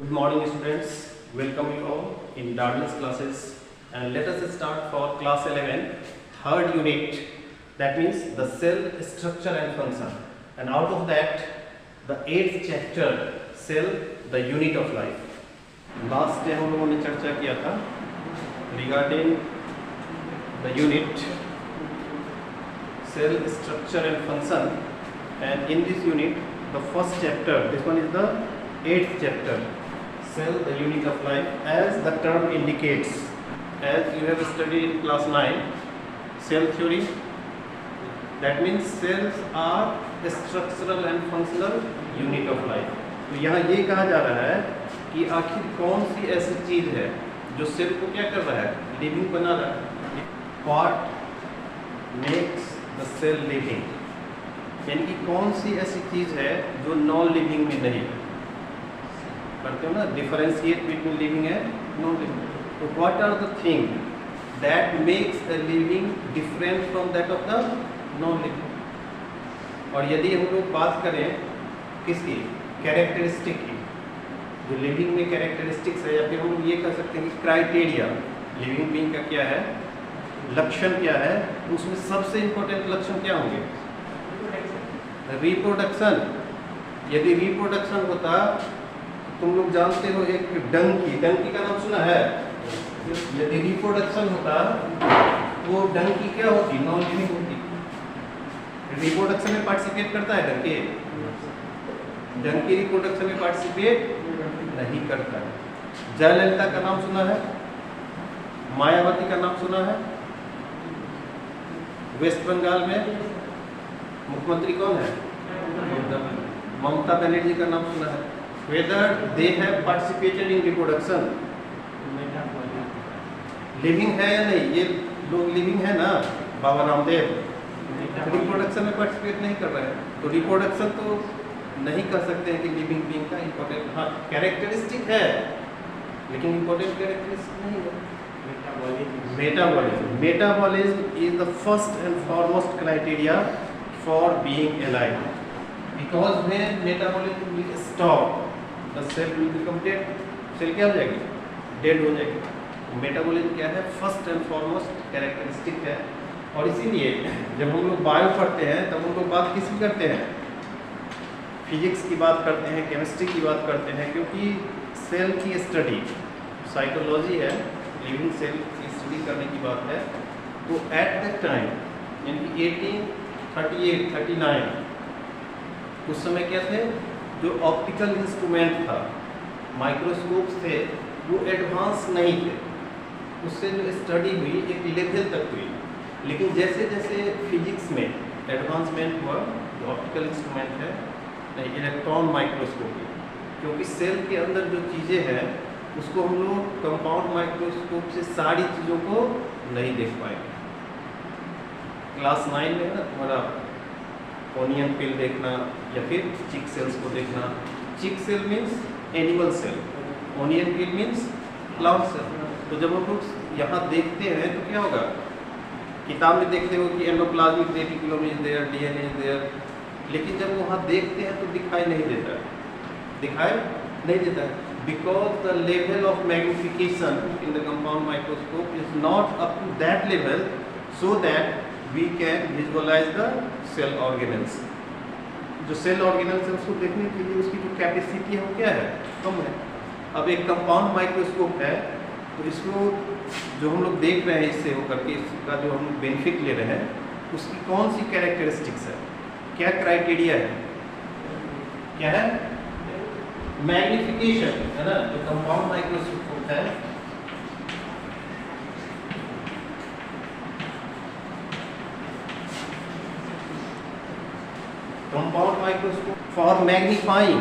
Good morning students, welcome you all in Darwin's classes and let us start for class 11, third unit, that means the cell structure and function, and out of that the 8th chapter, cell the unit of life. Last day हम लोगों ने चर्चा किया था regarding the unit cell structure and function, and in this unit the first chapter, this one is the 8th chapter, cell the unit of life, as the term indicates, as you have studied in class 9 cell theory, that means cells are the structural and functional unit of life. तो यहाँ ये कहा जा रहा है कि आखिर कौन सी ऐसी चीज़ है जो सेल को क्या कर रहा है, लिविंग बना रहा है. What makes the cell living, यानी कि कौन सी ऐसी चीज़ है जो नॉन लिविंग में नहीं है. करते हो ना, differentiate between living and non living. तो what are the thing that makes the living different from that of the non living. और यदि हम लोग बात करें किसकी, कैरेक्टरिस्टिक की, जो लिविंग में कैरेक्टरिस्टिक्स है, या फिर हम ये कह सकते हैं कि क्राइटेरिया लिविंग बीइंग का क्या है, लक्षण क्या है, उसमें सबसे इंपॉर्टेंट लक्षण क्या होंगे, रिप्रोडक्शन. यदि रिप्रोडक्शन होता, तुम लोग जानते हो एक डंकी का नाम सुना है. यदि रिप्रोडक्शन होता वो डंकी क्या होती, नॉन लिविंग होती. रिप्रोडक्शन में पार्टिसिपेट करता है डंकी रिप्रोडक्शन में पार्टिसिपेट नहीं करता है. जयललिता का नाम सुना है, मायावती का नाम सुना है. वेस्ट बंगाल में मुख्यमंत्री कौन है, ममता बनर्जी का नाम सुना है. Whether they have participated in reproduction, living है या नहीं, ये लोग लिविंग है ना. बाबा रामदेव रिप्रोडक्शन में पार्टिसिपेट नहीं कर रहे हैं, तो रिप्रोडक्शन तो नहीं कर सकते हैं कि लिविंग बीइंग का इम्पोर्टेंट. हाँ, कैरेक्टरिस्टिक है लेकिन इम्पोर्टेंट कैरेक्टरिस्टिक नहीं है. Metabolism is the first and foremost criteria for being alive, because when metabolism will stop the cell will become dead. Cell क्या हो जाएगी, डेड हो जाएगी. मेटाबॉलिज्म क्या है, फर्स्ट एंड फॉरमोस्ट कैरेक्टरिस्टिक है. और इसीलिए जब हम लोग बायो पढ़ते हैं तब हम लोग बात किसकी करते हैं, फिजिक्स की बात करते हैं, केमिस्ट्री की बात करते हैं, क्योंकि सेल की स्टडी साइकोलॉजी है, लिविंग सेल की स्टडी करने की बात है. तो एट दैट टाइम यानी कि 1838-39 उस समय क्या थे, जो ऑप्टिकल इंस्ट्रूमेंट था, माइक्रोस्कोप्स थे, वो एडवांस नहीं थे. उससे जो स्टडी हुई एक लेवल तक हुई. लेकिन जैसे जैसे फिजिक्स में एडवांसमेंट हुआ, जो ऑप्टिकल इंस्ट्रूमेंट है, इलेक्ट्रॉन माइक्रोस्कोपी, क्योंकि सेल के अंदर जो चीज़ें हैं उसको हम लोग कंपाउंड माइक्रोस्कोप से सारी चीज़ों को नहीं देख पाएंगे. क्लास 9 में ना तुम्हारा ओनियन पिल देखना या फिर चिक सेल्स को देखना. Chick cell means animal cell, onion peel means plant cell. तो जब हम लोग यहाँ देखते हैं तो क्या होगा, किताब में देखते हो कि endoplasmic reticulum is there, DNA is there, लेकिन जब वहाँ देखते हैं तो दिखाई नहीं देता है, because the level of magnification in the compound microscope is not up to that level so that we can visualise the cell organelles. जो सेल ऑर्गेनल्स है उसको देखने के लिए उसकी जो कैपेसिटी है वो क्या है, कम है. अब एक कंपाउंड माइक्रोस्कोप है, तो इसको जो हम लोग देख रहे हैं इससे होकर के, इसका जो हम बेनिफिट ले रहे हैं, उसकी कौन सी कैरेक्टरिस्टिक्स है, क्या क्राइटेरिया है, क्या है, मैग्निफिकेशन है ना. जो कंपाउंड माइक्रोस्कोप है, compound microscope for magnifying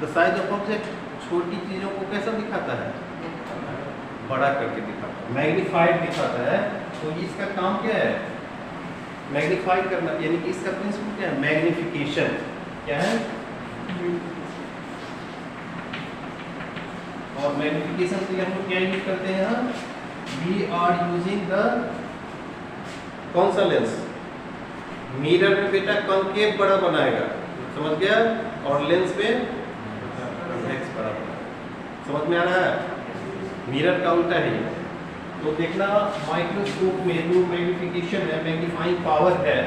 the size of object, छोटी चीजों को कैसा दिखाता है, बड़ा करके दिखाता है, मैग्नीफाइड दिखाता है. तो इसका काम क्या है, मैग्नीफाई करना, यानी कि इसका प्रिंसिपल क्या है, मैग्निफिकेशन. क्या है, और मैग्निफिकेशन के लिए हम लोग क्या यूज करते हैं, यहाँ वी आर यूजिंग द कौन सा लेंस, मिरर में बेटा कॉन्केव बड़ा बनाएगा, समझ गया, और लेंस में कॉन्वेक्स बड़ा बनाएगा. समझ में आ रहा है? मिरर का उल्टा है ये। तो देखना माइक्रोस्कोप में जो मैग्निफिकेशन है, मैग्नीफाइंग पावर है,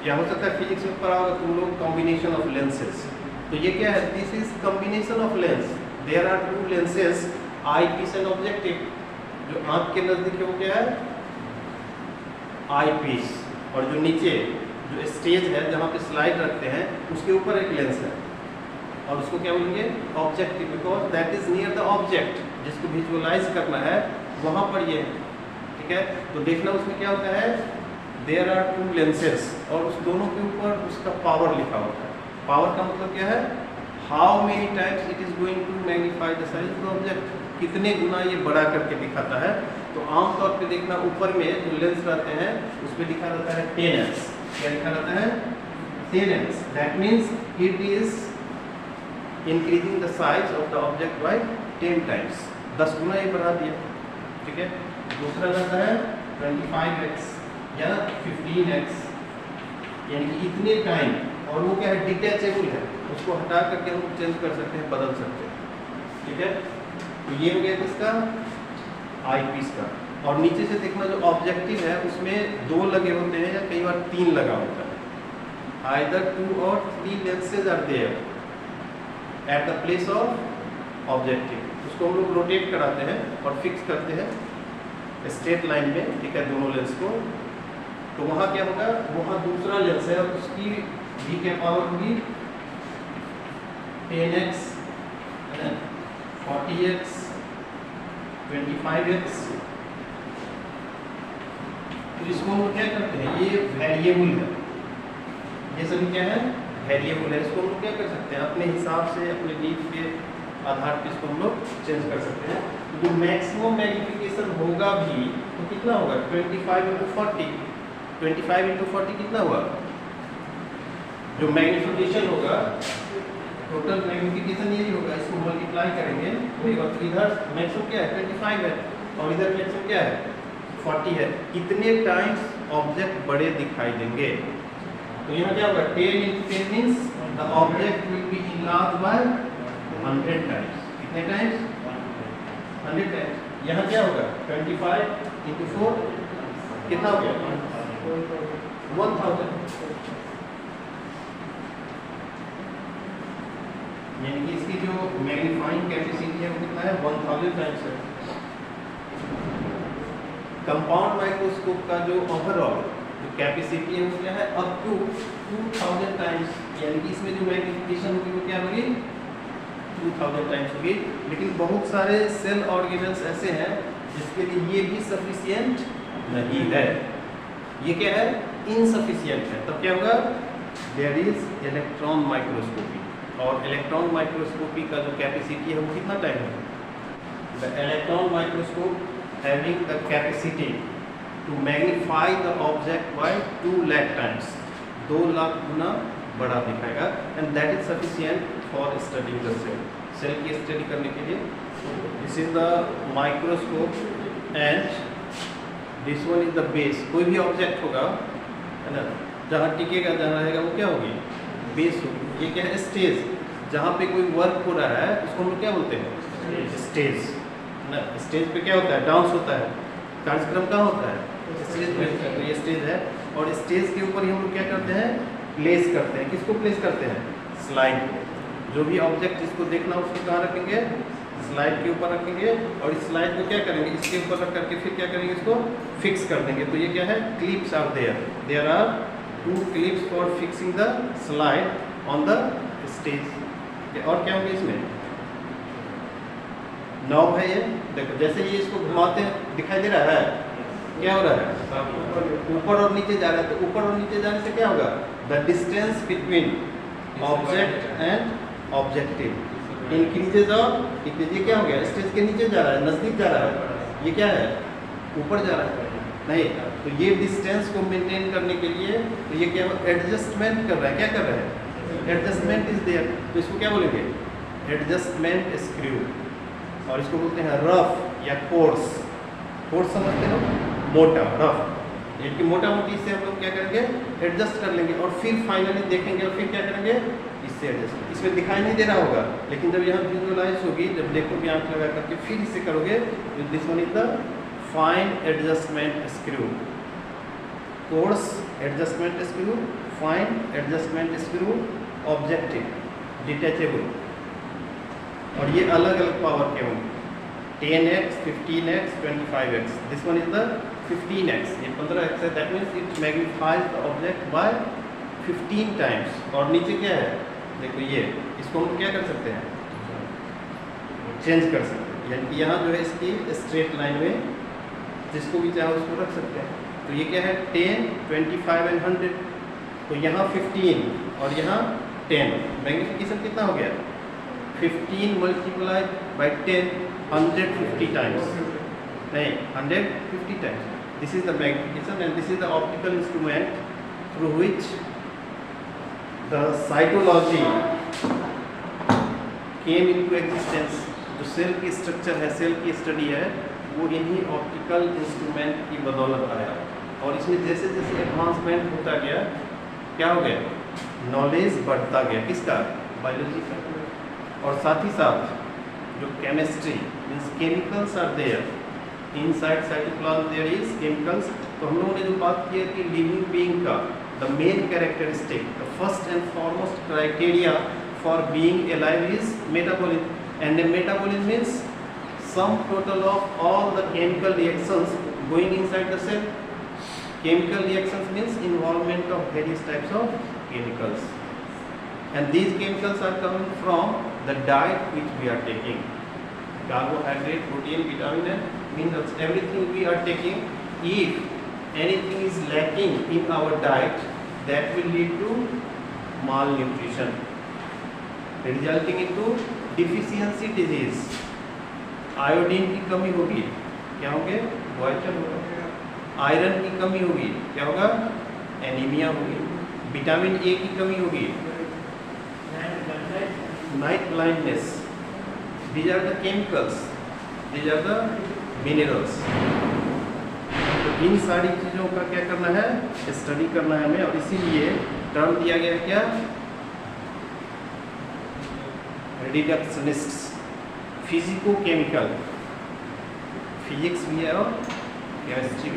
या हो सकता है फिजिक्स में पढ़ा होगा तुम लोग, कॉम्बिनेशन ऑफ लेंसेज। तो ये क्या है? This is combination of lens. There are two lenses, eye piece and objective. जो आंख के नजदीक है वो क्या है? Eye piece. और जो नीचे जो स्टेज है जहाँ पे स्लाइड रखते हैं उसके ऊपर एक लेंस है, और उसको क्या बोलेंगे? Objective, because that is near the object. जिसको विजुअलाइज करना है वहाँ पर ये है, ठीक है? तो देखना उसमें क्या होता है, देयर आर टू लेंसेज, और उस दोनों के ऊपर उसका पावर लिखा होता है। पावर का मतलब क्या है? How many times it is going to magnify the size of the object, कितने गुना ये बड़ा करके दिखाता है। तो आमतौर पे देखना ऊपर में जो लेंस रहते हैं उस पर लिखा रहता है 10x। क्या लिखा रहता है? 10x। That means it is increasing the size of the object bye 10 times, 10 गुना ये बढ़ा दिया, ठीक है? दूसरा रहता है 25x या 15x, यानी कि इतने टाइम। और वो क्या है? डिटैचेबल है, उसको हटा करके हम चेंज कर सकते हैं, बदल सकते हैं, ठीक है? तो ये हो गया किसका? आई पीस का। और नीचे से देखना जो ऑब्जेक्टिव है उसमें 2 लगे होते हैं या कई बार 3 लगा होता है। आइदर 2 और 3 lenses are there at the place of objective. उसको हम लोग रोटेट कराते हैं और फिक्स करते हैं स्ट्रेट लाइन में, ठीक है, दोनों लेंस को। तो वहाँ क्या होगा? वहाँ दूसरा लेंस है और उसकी भी क्या पावर होगी? 10x, 40x, 25x। तो इसको हम क्या करते हैं? ये वेरिएबल है, ये सभी क्या है? वेरिएबल है। इसको हम लोग क्या कर सकते हैं? अपने हिसाब से, अपने नीड के आधार पर इसको हम लोग चेंज कर सकते हैं। तो जो मैक्सिमम मैग्निफिकेशन होगा भी तो कितना होगा? 25 × 40। 25 × 40 कितना हुआ? जो मैग्निफिकेशन होगा, टोटल मैग्निफिकेशन यही होगा, इसको मल्टीप्लाई करेंगे तो इधर मैक्सिमम क्या है? 25 है, और इधर मैक्सिमम क्या है? 40 है। कितने टाइम्स ऑब्जेक्ट बड़े दिखाई देंगे? तो यहाँ क्या होगा? 10 × 10 means the object will be enlarged by 100 times. कितने टाइम्स? 100 टाइम्स। यहाँ क्या होगा? 25 × 4 कितना हो गया? 1000। यानी कि इसकी जो मैग्नीफाइंग कैपेसिटी है वो कितना है? 1000 टाइम्स है। कंपाउंड माइक्रोस्कोप का जो ओवरऑल जो कैपेसिटी है वो क्या है? Up to 2000 times. यानी कि इसमें जो मैग्निफिकेशन होगी वो क्या होगी? 2000 टाइम्स होगी। लेकिन बहुत सारे सेल ऑर्गेनल्स ऐसे हैं जिसके लिए ये भी सफिशिएंट नहीं है। ये क्या है? इनसफिशिएंट है। तब क्या होगा? There is electron microscopy. और इलेक्ट्रॉन माइक्रोस्कोपी का जो कैपेसिटी है वो कितना टाइम है? The electron microscope having the capacity to magnify the object by 2 lakh times, 2 lakh गुना बड़ा दिखाएगा। And that is sufficient for studying the cell. Cell की स्टडी करने के लिए this is the microscope and this one is the base. कोई भी object होगा, है ना, जहाँ टिकेगा, जहाँ रहेगा, वो क्या होगी? बेस होगी। ये क्या है? स्टेज। जहाँ पे कोई वर्क हो रहा है उसको हम लोग क्या बोलते हैं? स्टेज। ना, स्टेज पे क्या होता है? डांस होता है। कार्यक्रम कहाँ होता है? स्टेज पे। तो ये स्टेज है, और स्टेज के ऊपर ही हम लोग क्या करते हैं? प्लेस करते हैं। किसको प्लेस करते हैं? स्लाइड को। जो भी ऑब्जेक्ट जिसको देखना उसको कहाँ रखेंगे? स्लाइड के ऊपर रखेंगे, और इस स्लाइड को क्या करेंगे? इसके ऊपर रख करके फिर क्या करेंगे? इसको फिक्स कर देंगे। तो ये क्या है? Clips are there. There are 2 clips for fixing the slide on the stage. और क्या होंगे इसमें? नॉब है ये, देखो जैसे ये इसको घुमाते हैं दिखाई दे रहा है, क्या हो रहा है? ऊपर और नीचे जा रहा है। तो ऊपर और नीचे जाने से क्या होगा? The distance between object and objective increases और डिक्रीज। ये क्या हो गया? स्टेज के नीचे जा रहा है, नजदीक जा रहा है। ये क्या है? ऊपर जा रहा है। नहीं, तो ये डिस्टेंस को मेंटेन करने के लिए तो ये क्या एडजस्टमेंट कर रहा है। क्या कर रहा है? Adjustment is there. तो इसको क्या बोलेंगे? Adjustment screw. और इसको बोलते हैं रफ या कोर्स। कोर्स समझते हो? मोटा, रफ। यानी कि मोटा मोटी इससे हम लोग क्या करेंगे, एडजस्ट कर लेंगे और फिर फाइनली देखेंगे और फिर क्या करेंगे, इससे एडजस्ट। इसमें दिखाई नहीं दे रहा होगा, लेकिन जब यहाँ विजुअलाइज होगी, जब देखोगे आंख लगा करके फिर इसे करोगे, this one is the fine adjustment screw, course adjustment screw, fine adjustment screw, objective, detachable, और ये अलग अलग पावर के होंगे, 10x, 15x, 25x। This one is the 15x, ये 15x है, that means it magnifies the object bye 15 times. और नीचे क्या है, देखो ये, इसको हम क्या कर सकते हैं, चेंज कर सकते हैं, यानी कि यहाँ जो है इसकी स्ट्रेट लाइन में जिसको भी चाहे उसको रख सकते हैं। तो ये क्या है, 10, 25 एंड 100, तो यहाँ 15 और यहाँ 10, मैग्निफिकेशन कितना हो गया, 15 मल्टीप्लाइड बाई 10, 150 टाइम्स, नहीं 150 times. This is the magnification and this is the optical instrument through which the cytology came into existence। जो सेल की स्ट्रक्चर है, सेल की स्टडी है, वो इन्हीं ऑप्टिकल इंस्ट्रूमेंट की बदौलत आया। और इसमें जैसे जैसे एडवांसमेंट होता गया, क्या हो गया, नॉलेज बढ़ता गया, किसका, बायोलॉजी का। और साथ ही साथ जो chemistry means chemicals are there inside cytoplasm, there is chemicals. तो हम लोगों ने जो बात की है कि लिविंग बीइंग का the main characteristic, the first and foremost criteria for being alive is metabolism. And metabolism means sum total of all the chemical reactions going inside the cell. Chemical reactions means involvement of various types of chemicals, and these chemicals are coming from the diet which we are taking. Carbohydrate, protein, vitamin and minerals, everything we are taking. If anything is lacking in our diet, that will lead to malnutrition, resulting into deficiency disease. Iodine की कमी होगी, क्या होंगे, vital होगा। Iron की कमी होगी, क्या होगा, एनीमिया होगी। विटामिन ए की कमी होगी, night blindness. These are the chemicals, these are the minerals. तो इन सारी चीज़ों का क्या करना है, स्टडी करना है हमें, और इसीलिए टर्म दिया गया क्या, रिडक्शनिस्ट्स, फिजिको केमिकल, फिजिक्स भी है और chemistry।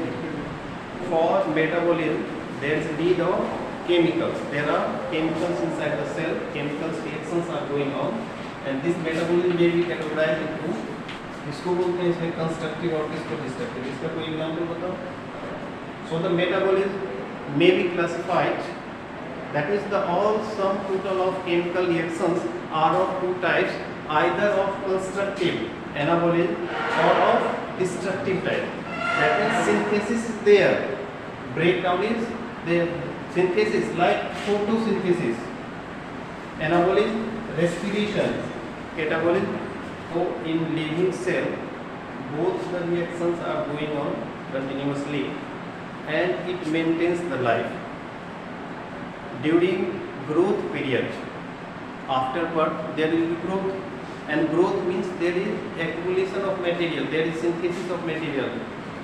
For metabolism there is a need of chemicals, there are chemicals inside the cell, chemicals reactions are going on, and this metabolism may be categorized into, इसको बोलते हैं इसमें कंस्ट्रक्टिव और किसको destructive. इसका कोई एग्जांपल बताओ। So the metabolism may be classified, that is the all sum total of chemical reactions are of two types, either of constructive anabolism or of destructive type। That means synthesis is there, breakdown is there। Synthesis like photosynthesis, anabolism, respiration, catabolism। So in living cell, both the reactions are going on continuously, and it maintains the life during growth period. After birth, there will be growth, and growth means there is accumulation of material, there is synthesis of material,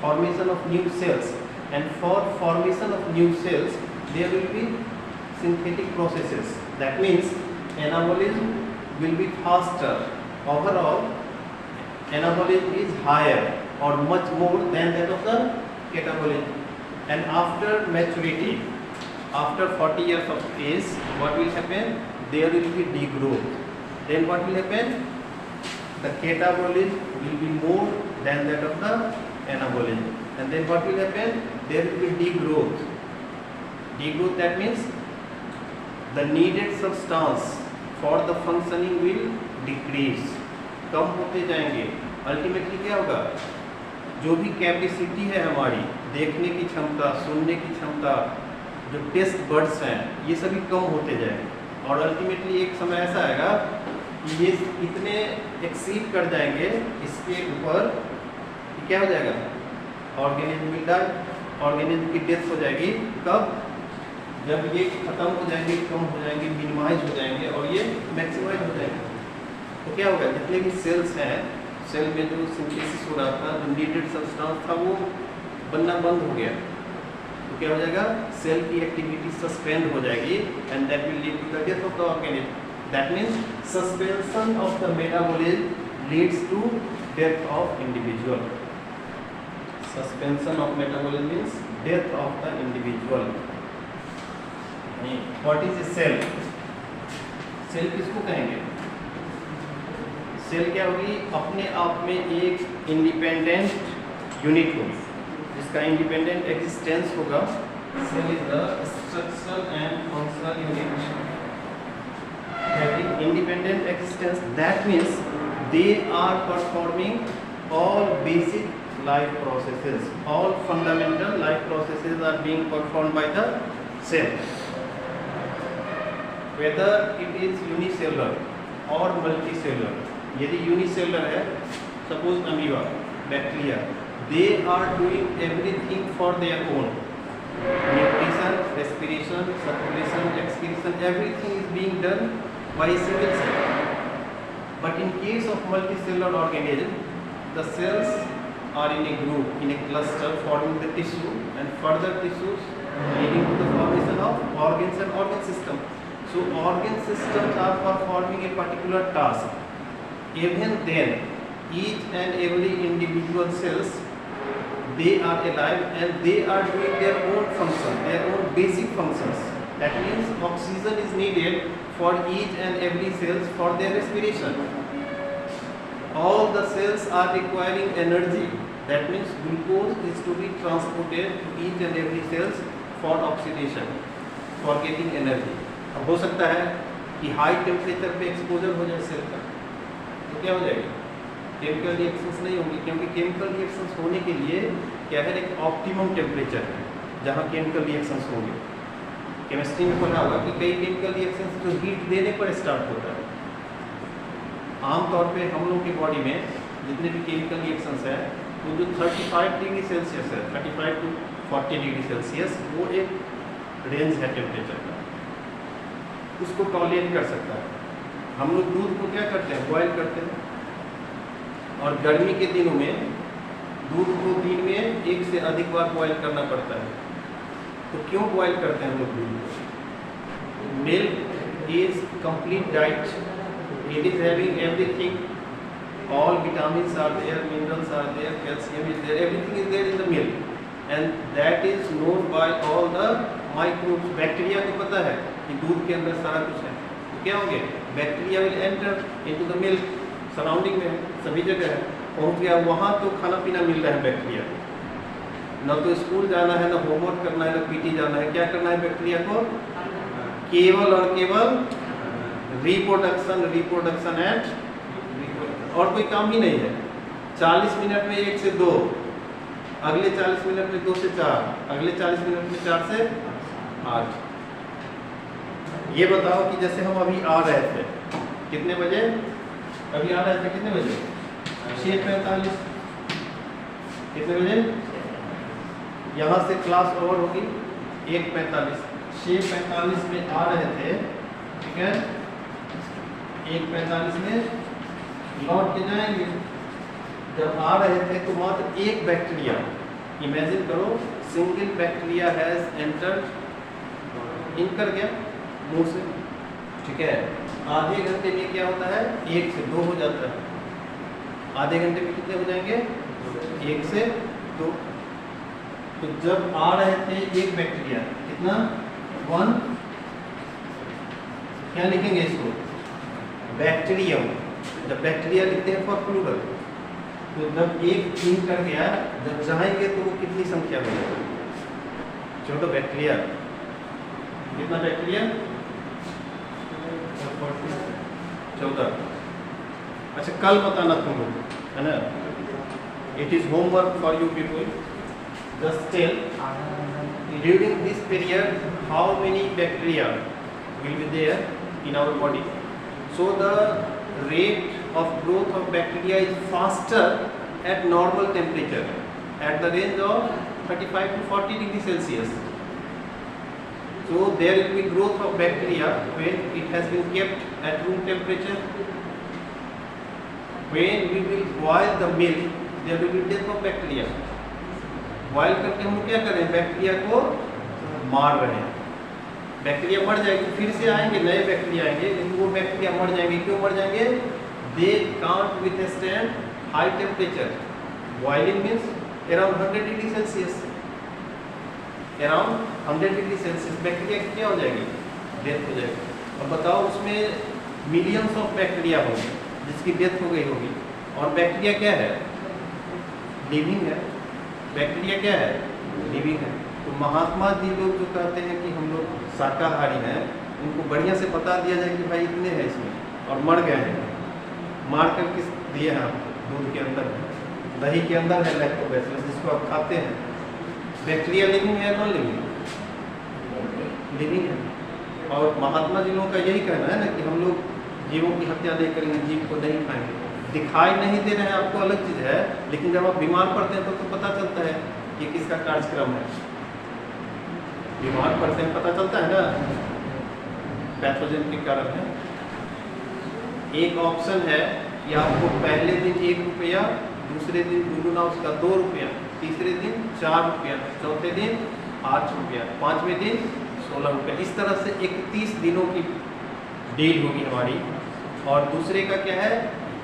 formation of new cells, and for formation of new cells there will be synthetic processes। That means anabolism will be faster, overall anabolism is higher or much more than that of the catabolism। And after maturity, after 40 years of age, what will happen, there will be degrowth। Then what will happen, the catabolism will be more than that of the anabolism, and then what will happen, there will be degrowth। Degrowth, that means the needed substance for the functioning will decrease, कम होते जाएंगे। Ultimately क्या होगा, जो भी capacity है हमारी, देखने की क्षमता, सुनने की क्षमता, जो टेस्ट बड्स हैं, ये सभी कम होते जाएंगे। और अल्टीमेटली एक समय ऐसा आएगा कि ये इतने एक्सीड कर जाएंगे इसके ऊपर, क्या हो जाएगा, ऑर्गेनिज्म विल डाई, ऑर्गेनिज्म की डेथ हो जाएगी। कब, जब ये खत्म हो जाएंगे, कम हो जाएंगे, मिनिमाइज हो जाएंगे और ये मैक्सिमाइज हो जाएंगे। तो क्या होगा, जितने भी सेल्स हैं, सेल में जो सिंथेसिस हो रहा था, जो नीडेड सब्सटेंस था, वो बनना बंद हो गया। तो क्या हो जाएगा, सेल की एक्टिविटी सस्पेंड हो जाएगी and that will lead to the death of the organism. That means suspension of the metabolism leads to death of individual. Suspension of metabolism means death of the individual. What is a cell? Cell किसको कहेंगे? Cell क्या होगी? अपने आप में एक independent unit होगी जिसका इंडिपेंडेंट एग्जिस्टेंस होगा. Cell is the structural and functional unit having independent existence. That means they are performing all basic life processes. All fundamental life processes are being performed by the cell. Whether it is unicellular or multicellular. यदि unicellular है, suppose amoeba, bacteria, they are doing everything for their own. Nutrition, respiration, circulation, excretion, everything is being done by a single cell. But in case of multicellular organism, the cells are in a group, in a cluster, forming the tissue and further tissues leading to the formation of organs and organ system. So organ systems are performing a particular task. Even then, each and every individual cells, they are alive and they are doing their own function, their own basic functions. That means oxygen is needed for each and every cells for their respiration. All the cells are requiring energy. That means glucose is to be transported to each and every cells for oxidation, for getting energy. अब हो सकता है कि high temperature पे exposure हो जाए cell का, तो क्या हो जाएगा, केमिकल रिएक्शंस नहीं होंगी. क्योंकि केमिकल रिएक्शंस होने के लिए क्या है, एक ऑप्टिमम टेम्परेचर है जहाँ केमिकल रिएक्शंस होंगे. केमिस्ट्री में पढ़ा होगा कि कई केमिकल रिएक्शंस जो हीट देने पर स्टार्ट होता है. आमतौर पे हम लोग की बॉडी में जितने भी केमिकल रिएक्शंस है, तो जो 35 डिग्री सेल्सियस है, 35 to 40 डिग्री सेल्सियस, वो एक रेंज है टेम्परेचर का, उसको टॉलरेट कर सकता है. हम लोग दूध को क्या करते हैं, बॉयल करते हैं. और गर्मी के दिनों में दूध को दिन में 1 से अधिक बार बॉयल करना पड़ता है. तो क्यों बॉयल करते हैं हम लोग दूध को? Milk is complete diet. It is having everything. All vitamins are there, minerals are there, calcium is there, everything is there in the milk, and that is known by all the microbes. Bacteria को पता है कि दूध के अंदर सारा कुछ है, तो क्या होंगे, bacteria will enter into the milk. Surrounding में सभी जगह है, पहुंच गया वहाँ तो खाना पीना मिल रहा है बैक्टीरिया. न तो स्कूल जाना है, न होमवर्क करना है, न पीटी जाना है. क्या करना है बैक्टीरिया को? केवल और केवल रिप्रोडक्शन, रिप्रोडक्शन एंड और कोई काम ही नहीं है. 40 मिनट में 1 से 2, अगले 40 मिनट में 2 से 4, अगले 40 मिनट में 4 से 8. ये बताओ कि जैसे हम अभी आ रहे थे, कितने बजे अभी आ रहे थे, कितने बजे? 6:45. कितने बजे? यहाँ से क्लास ओवर होगी 1:45. 6:45 में आ रहे थे, ठीक है. 1:45 में लौट के जाएंगे. जब आ रहे थे तो मात्र एक बैक्टीरिया, इमेजिन करो, सिंगल बैक्टीरिया हैज एंटर्ड, इन कर गया मुंह से, ठीक है. आधे घंटे में क्या होता है, 1 से 2 हो जाता है. आधे घंटे में कितने हो जाएंगे, 1 से 2. तो जब आ रहे थे एक बैक्टीरिया, कितना, 1, क्या लिखेंगे इसको, बैक्टीरियम. जब बैक्टीरिया लिखते हैं फॉर प्लूरल, तो जब एक इन कर गया, जब जाएंगे तो वो कितनी संख्या में, 14 बैक्टीरिया. कितना बैक्टीरिया, 14. अच्छा कल बताना तुम लोग, है ना. It is homework for you people. Just tell during this period how many bacteria will be there in our body. So the rate of growth of bacteria is faster at normal temperature, at the range of 35 to 40 degrees Celsius. So there will be growth of bacteria when it has been kept at room temperature. When we will boil the milk, there will be death of bacteria. Boil करके हम लोग क्या कर रहे हैं, bacteria को मार रहे हैं। बैक्टीरिया मर जाएगी, फिर से आएंगे नए बैक्टीरिया आएंगे, लेकिन वो बैक्टीरिया मर जाएंगे। क्यों मर जाएंगे? They can't withstand high temperature. Boiling means around 100 degree Celsius, around 100 degree Celsius bacteria की क्या हो जाएगी, डेथ हो जाएगी। अब बताओ उसमें मिलियंस ऑफ बैक्टीरिया होंगे जिसकी डेथ हो गई होगी, और बैक्टीरिया क्या है, लिविंग है। बैक्टीरिया क्या है, लिविंग है। तो महात्मा जी लोग जो कहते हैं कि हम लोग शाकाहारी हैं, उनको बढ़िया से बता दिया जाए कि भाई इतने हैं इसमें और मर गए हैं। मार कर किस दिए हैं आपको, दूध के अंदर है, दही के अंदर है लैक्टोबैसिलस जिसको आप खाते हैं। बैक्टीरिया लिविंग है, नॉन लिविंग? लिविंग है। और महात्मा जी लोगों का यही कहना है ना कि हम लोग जीवों की हत्या नहीं करेंगे, जीव को नहीं खाएंगे। दिखाई नहीं दे रहे हैं आपको, अलग चीज़ है, लेकिन जब आप बीमार पड़ते हैं तो पता चलता है कि किसका कार्यक्रम है। बीमार पड़ते हैं पता चलता है ना, पैथोजन के कारण है। एक ऑप्शन है कि आपको पहले दिन 1 रुपया, दूसरे दिन दुगुना उसका 2 रुपया, तीसरे दिन 4 रुपया, चौथे दिन 8 रुपया, 5वें दिन 16 रुपया। इस तरह से 31 दिनों की डील होगी हमारी। और दूसरे का क्या है,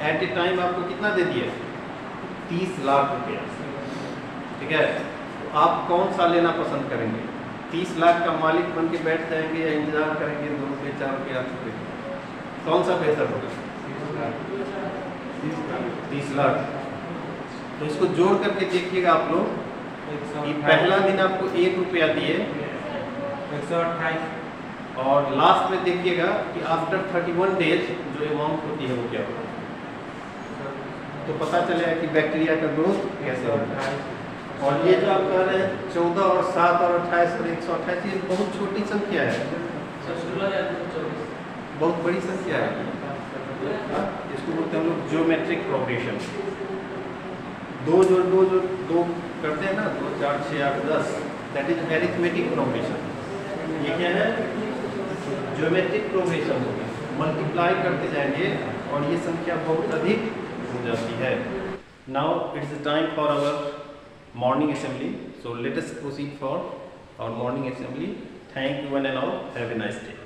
एट ए टाइम आपको कितना दे दिया, 30 लाख रुपया। ठीक है, तो आप कौन सा लेना पसंद करेंगे? 30 लाख का मालिक बन के बैठ जाएंगे या इंतजार करेंगे 2 रुपये 4 रुपये 8 रुपये? कौन सा बेहतर होगा? 30 लाख। तो इसको जोड़ करके देखिएगा आप लोग कि पहला दिन आपको 1 रुपया दिए 128, और लास्ट में देखिएगा कि आफ्टर 31 डेज जो अमाउंट होती है वो क्या होगा। तो पता चलेगा कि बैक्टीरिया का ग्रोथ कैसे होता है। और ये जो आप कह रहे हैं 14 और 7 और 28 और 128, ये बहुत छोटी संख्या है, बहुत बड़ी संख्या है। इसको बोलते हैं हम लोग ज्योमेट्रिक प्रोग्रेशन। 2 जोड़ 2 जोड़ 2 करते हैं ना, 2 4 6 8 10, दैट इज अरिथमेटिक प्रोग्रेशन। ये क्या है, ज्योमेट्रिक प्रोग्रेशन होगी, मल्टीप्लाई करते जाएंगे और ये संख्या बहुत अधिक हो जाती है। Now it's the time for our morning assembly, so let us proceed for our morning assembly. Thank you one and all, have a nice day.